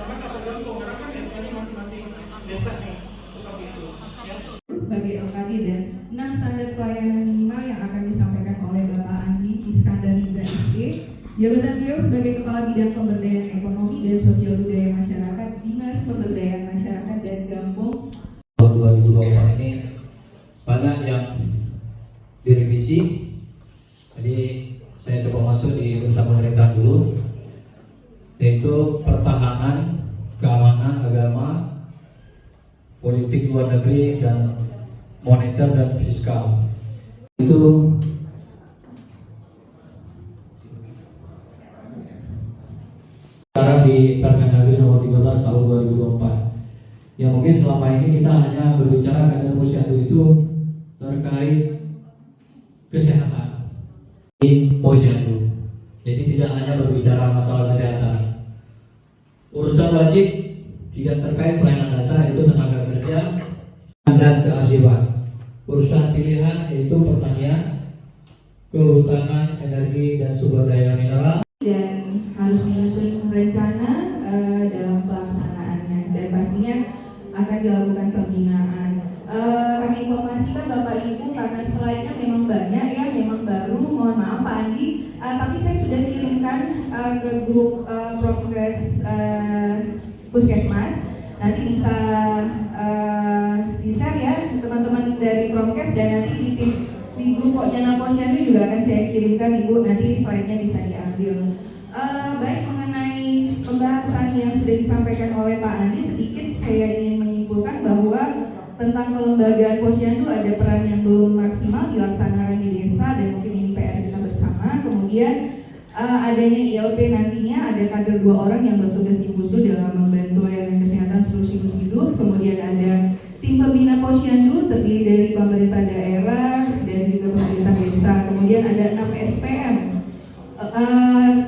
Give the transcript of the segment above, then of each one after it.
kecamatan atau kampung, karena kan SK-nya masing-masing desa nih, seperti itu. Ya. Sebagai LKD dan 6 standar pelayanan minimal yang akan disampaikan oleh Bapak Andi Iskandar Riza SE. Jabatan beliau sebagai Kepala Bidang Pemberdayaan Ekonomi dan Sosial Budaya Masyarakat Dinas Pemberdayaan Masyarakat dan Kampung. Tahun 2024 ini banyak yang direvisi. Jadi saya coba masuk di urusan pemerintah dulu, yaitu pertahanan, keamanan, agama, politik luar negeri, dan moneter dan fiskal. Itu sekarang di Permendagri nomor 13 tahun 2024. Ya mungkin selama ini kita hanya berbicara kader posyandu itu terkait kesehatan di posyandu. Jadi tidak hanya berbicara masalah kesehatan. Urusan wajib tidak terkait pelayanan dasar yaitu tenaga kerja dan kearsipan. Urusan pilihan yaitu pertanian, kehutanan, energi dan sumber daya mineral. Dan harus menyusun rencana dalam pelaksanaannya dan pastinya akan dilakukan pembinaan. Kami informasikan Bapak Ibu karena slide-nya memang banyak ya, memang baru, mohon maaf Pak Andi, tapi saya sudah kirimkan ke grup Prokes Puskesmas. Nanti bisa di-share ya teman-teman dari Prokes, dan nanti di grup Pokjana Posyandu juga akan saya kirimkan Ibu, nanti slide-nya bisa diambil. Baik, mengenai pembahasan yang sudah disampaikan oleh Pak Andi, sedikit saya ingin menyimpulkan bahwa tentang kelembagaan posyandu ada peran yang belum maksimal dilaksanakan di desa, dan mungkin ini PR kita bersama. Kemudian adanya ILP nantinya ada kader 2 orang yang bertugas di Pusu dalam membantu layanan kesehatan seluruh siklus hidup. Kemudian ada tim pembina posyandu terdiri dari pemerintah daerah dan juga pemerintah desa. Kemudian ada 6 SPM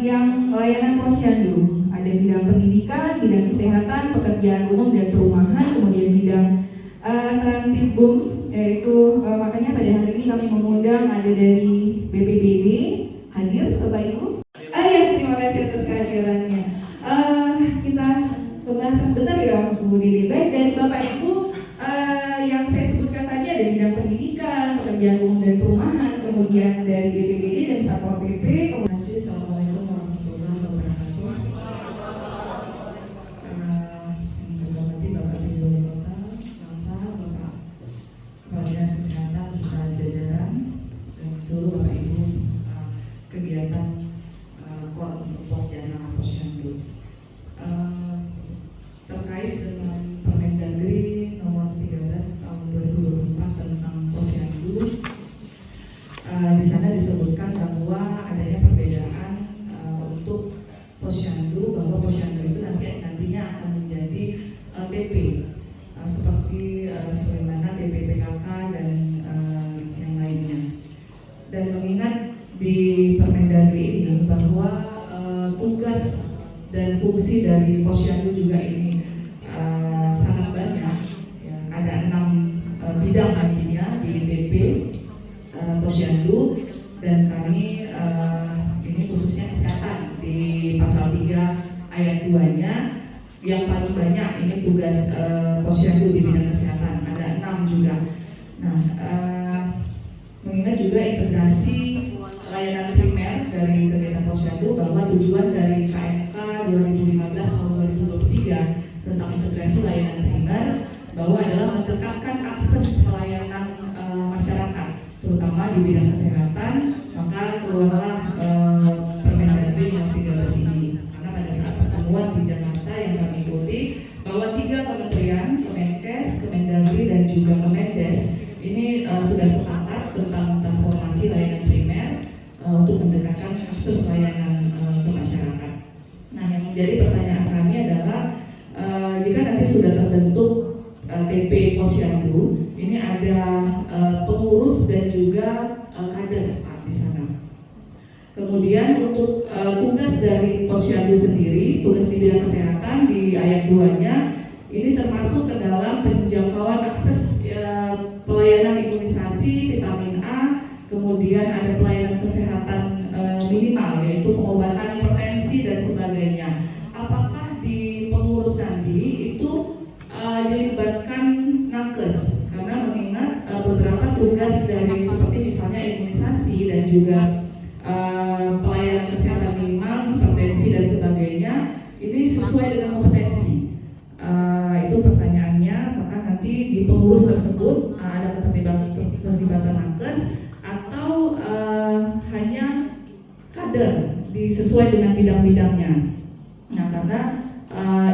yang layanan posyandu. Ada bidang pendidikan, bidang kesehatan, pekerjaan umum dan perumahan, kemudian bidang Trantibum, yaitu makanya pada hari ini kami mengundang ada dari BPBD hadir Bapak Ibu. Ya, terima kasih atas kehadirannya. Kita pembahasan sebentar ya Bu Dede. Baik, dari Bapak Ibu yang saya sebutkan tadi ada bidang pendidikan, pekerjaan umum dan perumahan, kemudian dari BPBD dan Satpol PP. Terima kasih. Assalamualaikum warahmatullahi wabarakatuh. Dinas Kesehatan serta jajaran dan seluruh Bapak Ibu kegiatan KOR untuk Pokjana Posyandu terkait dengan Permendagri nomor 13 tahun 2024 tentang posyandu. Di sana disebutkan bahwa adanya perbedaan untuk posyandu, bahwa posyandu itu nantinya akan menjadi PP seperti sebagaimana BPPKK dan yang lainnya. Dan mengingat di Permendagri ini bahwa tugas dan fungsi dari posyandu juga ini sangat banyak, ya, ada 6 bidang nantinya di DP posyandu, dan kami ini khususnya kesehatan di pasal 3 ayat 2-nya. Yang paling banyak ini tugas posyandu di bidang kesehatan, ada 6 juga. Nah, mengingat juga integrasi layanan primer dari kegiatan posyandu, bahwa tujuan dari KMK 2015 tahun 2023 tentang integrasi layanan primer bahwa adalah meningkatkan akses pelayanan masyarakat, terutama di bidang kesehatan. Maka keluarlah Permendagri nomor 13 ini, karena pada saat pertemuan di Jakarta yang kami ikuti, bahwa 3 kementerian, Kemenkes, Kemendagri dan juga Kemendes ini sudah sepakat tentang transformasi layanan primer untuk mendekatkan akses layanan ke masyarakat. Nah, yang menjadi pertanyaan kami adalah jika nanti sudah terbentuk PP Posyandu, ini ada pengurus dan juga kader di sana. Kemudian untuk tugas dari posyandu sendiri, tugas di bidang kesehatan di ayat 2-nya ini termasuk ke dalam penjangkauan akses pelayanan imunisasi, vitamin A, kemudian ada pelayanan kesehatan minimal yaitu pengobatan hipertensi dan sebagainya. Apakah di pengurus juga pelayanan kesehatan minimal, hipertensi dan sebagainya, ini sesuai dengan kompetensi. Itu pertanyaannya, maka nanti di pengurus tersebut ada keterlibatan nakes atau hanya kader sesuai dengan bidang-bidangnya. Nah, karena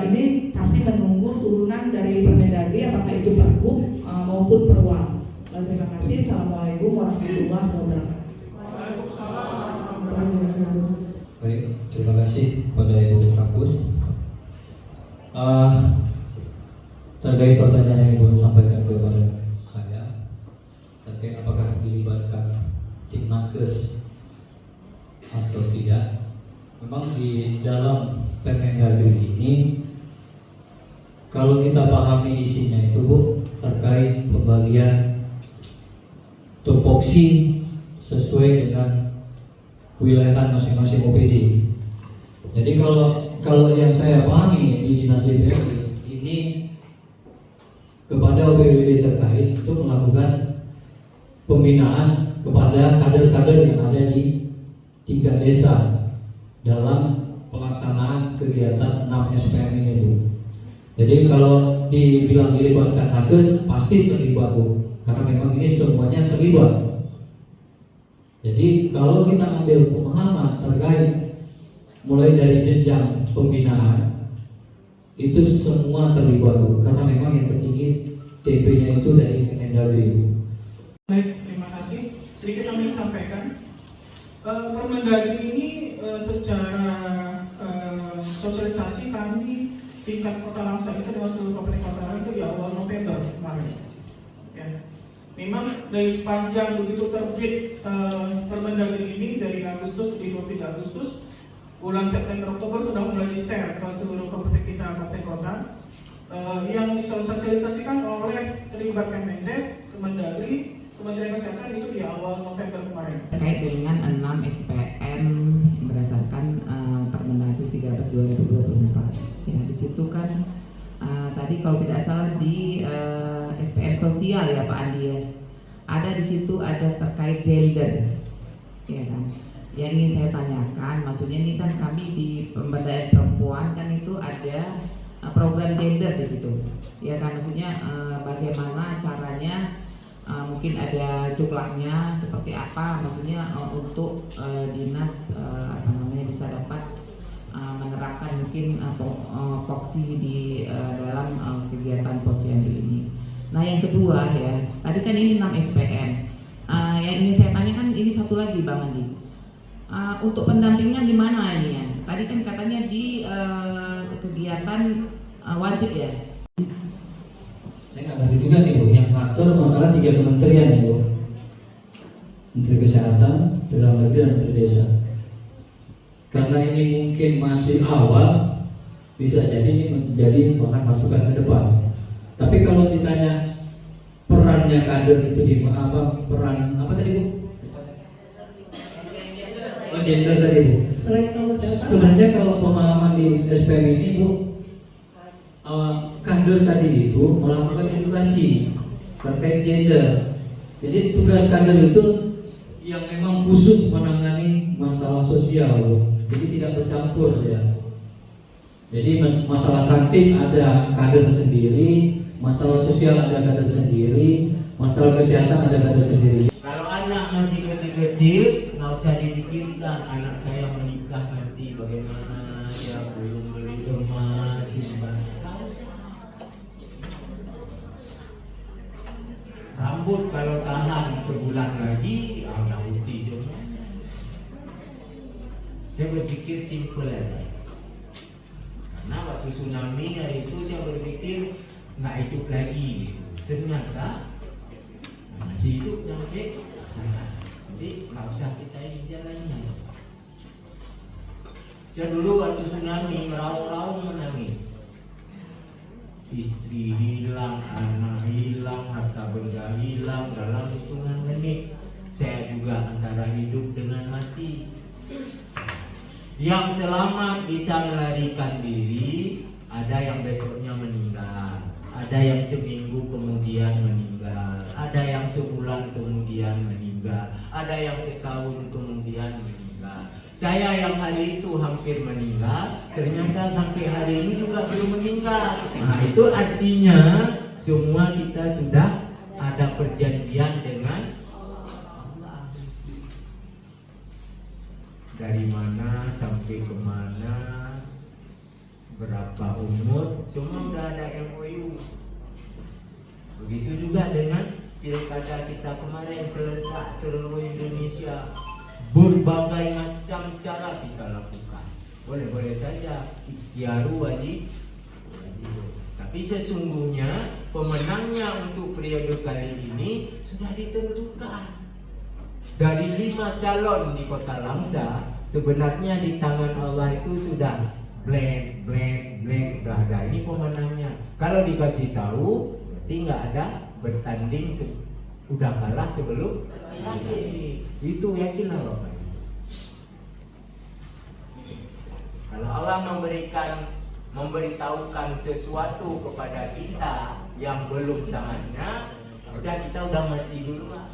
ini pasti menunggu turunan dari Permendagri, apakah itu Pergub maupun Perwal. Terima kasih. Assalamualaikum warahmatullahi wabarakatuh. Baik, terima kasih kepada Ibu Kapus. Terkait pertanyaan yang Ibu sampaikan kepada saya terkait apakah dilibatkan tim nakes atau tidak, memang di dalam Permendagri ini kalau kita pahami isinya itu Bu, terkait pembagian tupoksi sesuai dengan wilayah masing-masing OPD. Jadi kalau yang saya pahami di Dinas DPR ini kepada OPD terkait untuk melakukan pembinaan kepada kader-kader yang ada di 3 desa dalam pelaksanaan kegiatan 6 SPM ini Bu. Jadi kalau dibilang dilibatkan nakes pasti terlibat Bu, karena memang ini semuanya terlibat. Jadi kalau kita ambil pemahaman terkait mulai dari jenjang pembinaan itu semua terlibat Bu, karena memang yang tertinggi TP-nya itu dari Kemendagri. Baik, terima kasih. Sedikit kami sampaikan, Permendagri ini secara sosialisasi kami tingkat kota Langsa itu dengan seluruh kabupaten kota itu di awal November kemarin. Ya. Memang dari sepanjang begitu terbit Permendagri ini dari Agustus di 23 Agustus, bulan September Oktober sudah mulai di-share ke seluruh kabupaten kita, kabupaten kota, yang disosialisasikan oleh terlibat Kemendes, Kemendagri, Kementerian Kesehatan itu di awal November kemarin. Terkait dengan 6 SPM berdasarkan Permendagri 13/2024. Ya, di situ kan tadi kalau tidak salah di SPM sosial ya Pak Andi ya. Ada di situ ada terkait gender. Ya kan. Yang ingin saya tanyakan, maksudnya ini kan kami di pemberdayaan perempuan kan itu ada program gender di situ. Ya kan, maksudnya bagaimana caranya, mungkin ada juklaknya seperti apa, maksudnya untuk dinas bisa dapat menerapkan mungkin voksi di dalam kegiatan posyandu ini. Nah yang kedua ya, tadi kan ini 6 SPM. Yang ini saya tanyakan ini satu lagi Bang Andi. Untuk pendampingan di mana ini ya? Tadi kan katanya di kegiatan wajib ya. Saya nggak ngerti juga nih Bu, yang ngatur masalah 3 kementerian ya Bu, Menteri Kesehatan, Dalam Negeri, dan Menteri Desa. Karena ini mungkin masih awal, bisa jadi ini menjadi bahan masukan ke depan. Tapi kalau ditanya perannya kader itu di apa, peran apa tadi Bu? Oh, gender tadi Bu. Sebenarnya kalau pemahaman di SPM ini Bu, kader tadi itu melakukan edukasi terkait gender. Jadi tugas kader itu yang memang khusus menangani masalah sosial, jadi tidak bercampur ya. Jadi masalah kantin ada kader sendiri, masalah sosial ada kader sendiri, masalah kesehatan ada kader sendiri. Kalau anak masih kecil-kecil, nggak usah dipikirkan anak saya menikah nanti bagaimana, ya belum beli rumah, simpan. Rambut kalau tahan sebulan lagi, udah putih semua. Saya berpikir simple aja. Karena waktu tsunami hari itu saya berpikir nggak hidup lagi. Ternyata masih hidup sampai sekarang. Jadi nggak usah kita ini jalannya. Saya dulu waktu tsunami meraung-raung menangis. Istri hilang, anak hilang, harta benda hilang dalam hitungan menit. Saya juga antara hidup dengan mati. Yang selamat bisa melarikan diri, ada yang besoknya meninggal, ada yang seminggu kemudian meninggal, ada yang sebulan kemudian meninggal, ada yang setahun kemudian meninggal. Saya yang hari itu hampir meninggal, ternyata sampai hari ini juga belum meninggal. Nah, itu artinya semua kita sudah ada perjanjian dengan Allah. Dari mana sampai kemana, berapa umur, semua sudah ada MOU. Begitu juga dengan pilkada kita kemarin serentak seluruh Indonesia. Berbagai macam cara kita lakukan. Boleh-boleh saja ikhtiaru wajib. Tapi sesungguhnya pemenangnya untuk periode kali ini sudah ditentukan. Dari 5 calon di Kota Langsa, sebenarnya di tangan Allah itu sudah blank, sudah ada. Ini pemenangnya. Kalau dikasih tahu, berarti nggak ada bertanding, udah kalah sebelum yakin. Itu yakinlah Bapak. Kalau Allah memberitahukan sesuatu kepada kita yang belum saatnya, kita udah mati duluan.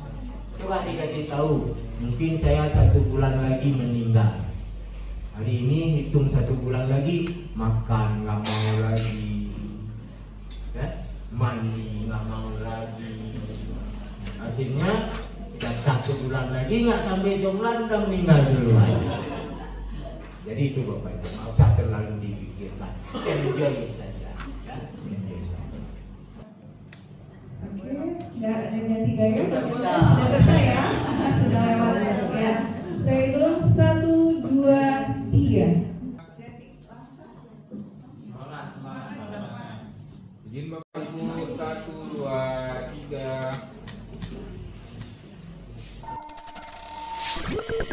Coba dikasih tahu, mungkin saya 1 bulan lagi meninggal. Hari ini hitung 1 bulan lagi, makan nggak mau lagi, mandi nggak mau lagi. Akhirnya datang sebulan lagi, nggak sampai sebulan udah meninggal duluan. Jadi itu Bapak Ibu, nggak usah terlalu dipikirkan, enjoy saja, ya, enjoy saja. Oke, nggak ada yang 3 ya? Sudah bisa. Sudah selesai ya? Sudah lewat ya. Saya hitung 1, 2, 3. Semangat. Izin Bapak Ibu, 1, 2,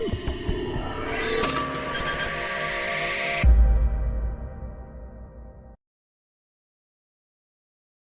3.